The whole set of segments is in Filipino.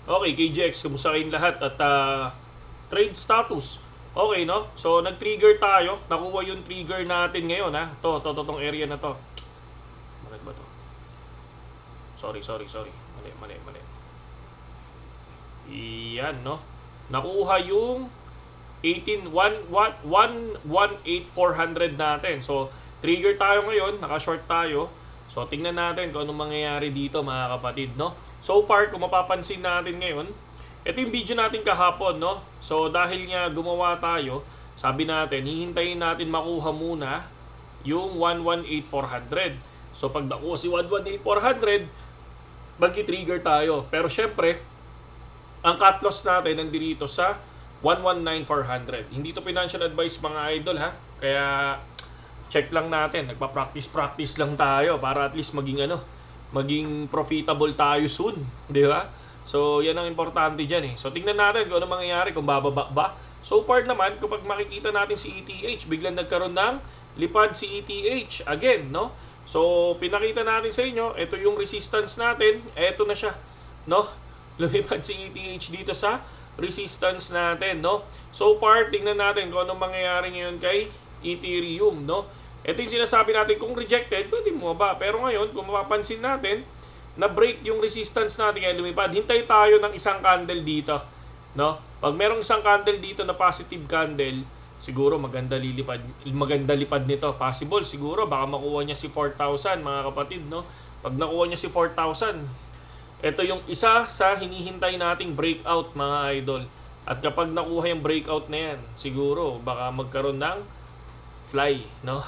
Okay, KGX, kumusta kayong lahat? At trade status. Okay, no? So, nag-trigger tayo. Nakuha yung trigger natin ngayon, ha? Tong area na to. Bakit ba to? Sorry. Mali. Iyan, no? Nakuha yung 118,400 natin. So, trigger tayo ngayon. Naka-short tayo. So, tingnan natin kung anong mangyayari dito, mga kapatid, no? So far, kung mapapansin natin ngayon, ito yung video natin kahapon, no? So, dahil nga gumawa tayo, sabi natin, hihintayin natin makuha muna yung 118,400. So, pag nakuha si 118,400, magki-trigger tayo. Pero syempre, ang cut loss natin nandito sa 119,400. Hindi to financial advice, mga idol, ha? Kaya check lang natin. Nagpa-practice lang tayo para at least maging profitable tayo soon, di ba? So, yan ang importante dyan, eh. So, tingnan natin kung ano mangyayari, kung bababa ba. So far naman, kapag makikita natin si ETH, biglang nagkaroon ng lipad si ETH again, no? So, pinakita natin sa inyo, ito yung resistance natin, ito na siya, no? Lumipad si ETH dito sa resistance natin, no? So far, tingnan natin kung anong mangyayari ngayon kay Ethereum, no? Ito yung sinasabi natin, kung rejected, pwede mo ba? Pero ngayon, kung mapapansin natin, na-break yung resistance natin kaya lumipad. Hintay tayo ng isang candle dito, no? Pag merong isang candle dito na positive candle, siguro maganda lipad nito. Possible siguro baka makuha niya si 4,000, mga kapatid, no? Pag nakuha niya si 4,000, ito yung isa sa hinihintay nating breakout, mga idol. At kapag nakuha yung breakout na yan, siguro baka magkaroon ng fly, no?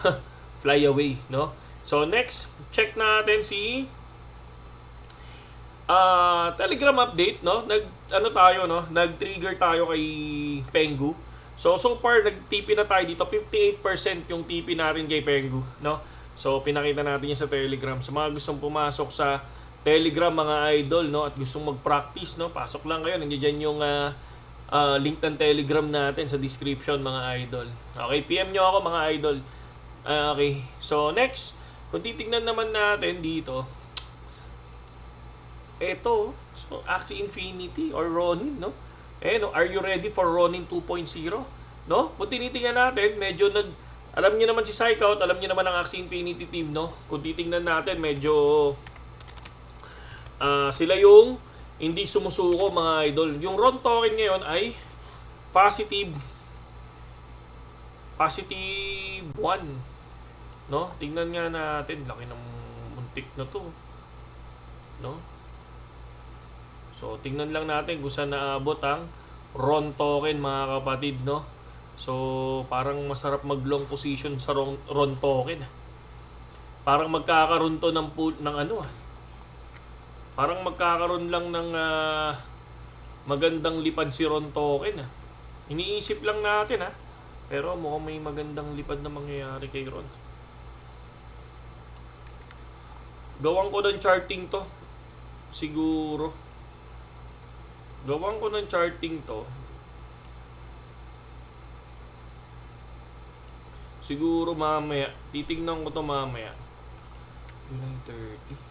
Fly away, no? So next, check natin si Telegram update, no? Nag-trigger tayo kay Pengu. So far nag-TP na tayo dito, 58% yung TP natin kay Pengu, no? So pinakita natin yan sa Telegram. Sa mga gustong pumasok sa Telegram, mga idol, no, at gustong mag-practice, no, pasok lang kayo. Nandiyan yung link ng Telegram natin sa description, mga idol. Okay, PM nyo ako, mga idol. Okay, so next, kung titignan naman natin dito, eto, so Axie Infinity or Ronin, no? No, are you ready for Ronin 2.0? No? Kung tinitingnan natin, medyo alam niyo naman si Psychout, alam niyo naman ang Axie Infinity team, no? Kung titingnan natin, medyo sila yung hindi sumusuko, mga idol. Yung RON token ngayon ay positive 1, no? Tingnan nga natin, laki ng muntik na to, no? So, tingnan lang natin kung saan naabot ang RON token, mga kapatid, no? So, parang masarap mag-long position sa RON token. Parang magkakaroon to ng parang magkakaroon lang ng magandang lipad si RON token. Iniisip lang natin, ha? Pero mukhang may magandang lipad na mangyayari kay RON. Gawan ko ng charting to. Siguro. Gawan ko ng charting to. Siguro mamaya. Titignan ko to mamaya. July 30.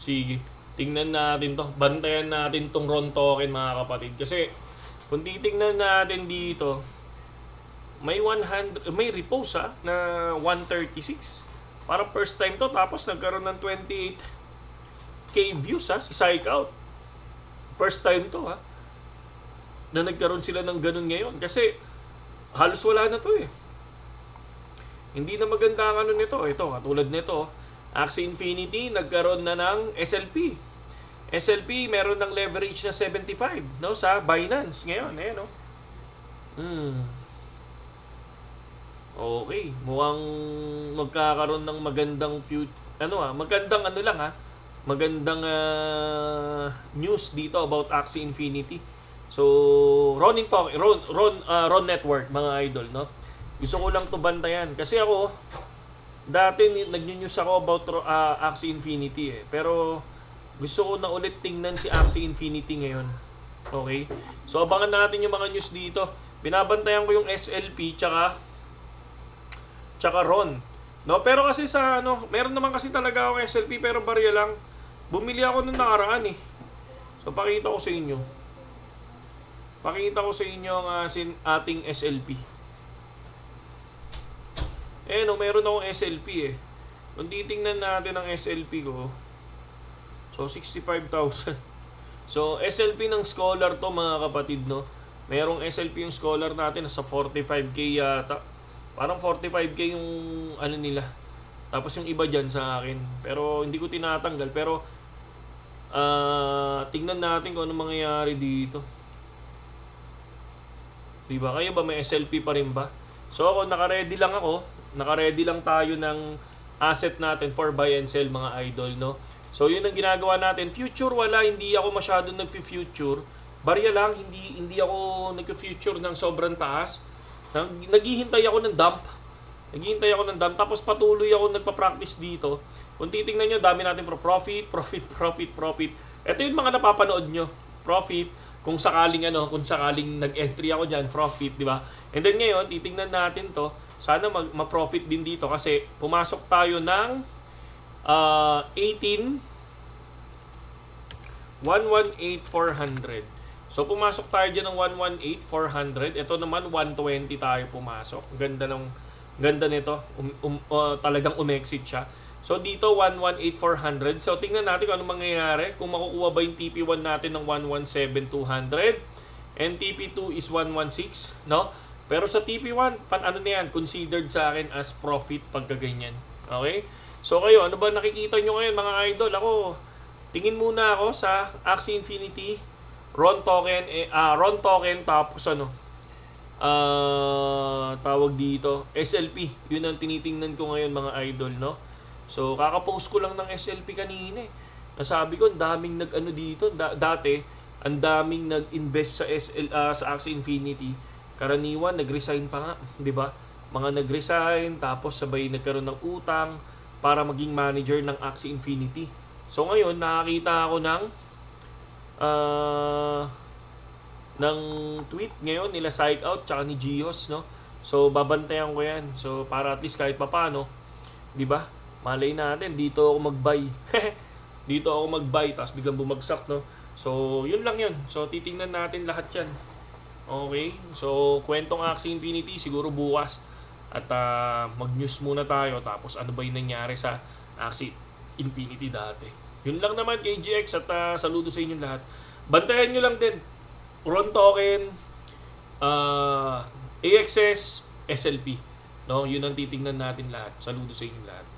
Sige, tingnan natin to. Bantayan natin tong RON token, mga kapatid. Kasi kung titingnan natin dito, may repose na 136. Parang first time to, tapos nagkaroon ng 28k views si Psychout. First time to, na nagkaroon sila ng ganun ngayon. Kasi halos wala na to, eh. Hindi na maganda ang ano nito. Ito, katulad nito, Axie Infinity, nagkaroon na ng SLP. SLP, meron ng leverage na 75, no, sa Binance ngayon, no? Okay, mukhang magkakaroon ng magandang magandang news dito about Axie Infinity. So, Ron Network, mga idol, no? Gusto ko lang to bantayan. Kasi ako, dati nag-news ako about Axie Infinity eh. Pero, gusto ko na ulit tingnan si Axie Infinity ngayon. Okay? So, abangan natin yung mga news dito. Binabantayan ko yung SLP tsaka Ron. No, pero kasi sa meron naman kasi talaga ako SLP pero barya lang. Bumili ako nung nakaraan eh. So pakita ko sa inyo. Ang ating SLP. Meron akong SLP eh. Kung titingnan natin ang SLP ko, so 65,000. So SLP ng Scholar to, mga kapatid, no. Merong SLP yung Scholar natin sa 45k yata. Parang 45k yung nila. Tapos yung iba dyan sa akin. Pero hindi ko tinatanggal. Pero tingnan natin kung ano mangyayari dito. Diba? Kayo ba may SLP pa rin ba? So ako, naka-ready lang tayo ng asset natin for buy and sell, mga idol, no? So yun ang ginagawa natin. Future, hindi ako masyadong nag-future. Barya lang, hindi ako nag-future ng sobrang taas. Naghihintay ako ng dump. Tapos patuloy ako nagpa-practice dito. Kung titingnan nyo, dami natin profit. Ito yung mga napapanood nyo. Profit. Kung sakaling nag-entry ako dyan, profit, di ba? And then ngayon, titingnan natin to. Sana ma-profit din dito kasi pumasok tayo ng 118,400. So pumasok tayo dyan ng 118,400. Ito naman 120 tayo pumasok. Ganda nito. Talagang umexit siya. So dito 118,400. So tingnan natin kung ano mangyayari. Kung makukuha ba yung TP1 natin ng 117,200 and TP2 is 116, no? Pero sa TP1, considered sa akin as profit pagka ganyan. Okay? So kayo, ano ba nakikita nyo ngayon, mga idol? Ako, tingin muna ako sa Axie Infinity, Ron token, tapos tawag dito, SLP. Yun ang tinitingnan ko ngayon, mga idol, no? So, kaka-post ko lang ng SLP kanina eh. Nasabi ko, ang daming dito. Dati, ang daming nag-invest sa Axie Infinity. Karaniwan, nag-resign pa nga, di ba? Mga nag-resign, tapos sabay nagkaroon ng utang para maging manager ng Axie Infinity. So, ngayon, nakakita ako ng tweet ngayon nila Psych Out tsaka ni Gios, no? So babantayan ko yan. So para at least kahit papaano, 'di ba? Malay natin dito ako mag-buy. Tapos biglang bumagsak, no? So yun lang yun. So titingnan natin lahat 'yan. Okay? So kwentong Axie Infinity siguro bukas at mag-news muna tayo tapos ano ba 'yung nangyari sa Axie Infinity dati. Yun lang naman, KGX, at saludo sa inyo lahat. Bantayan nyo lang din Ron token, AXS, SLP. No, yun ang titingnan natin lahat. Saludo sa inyo lahat.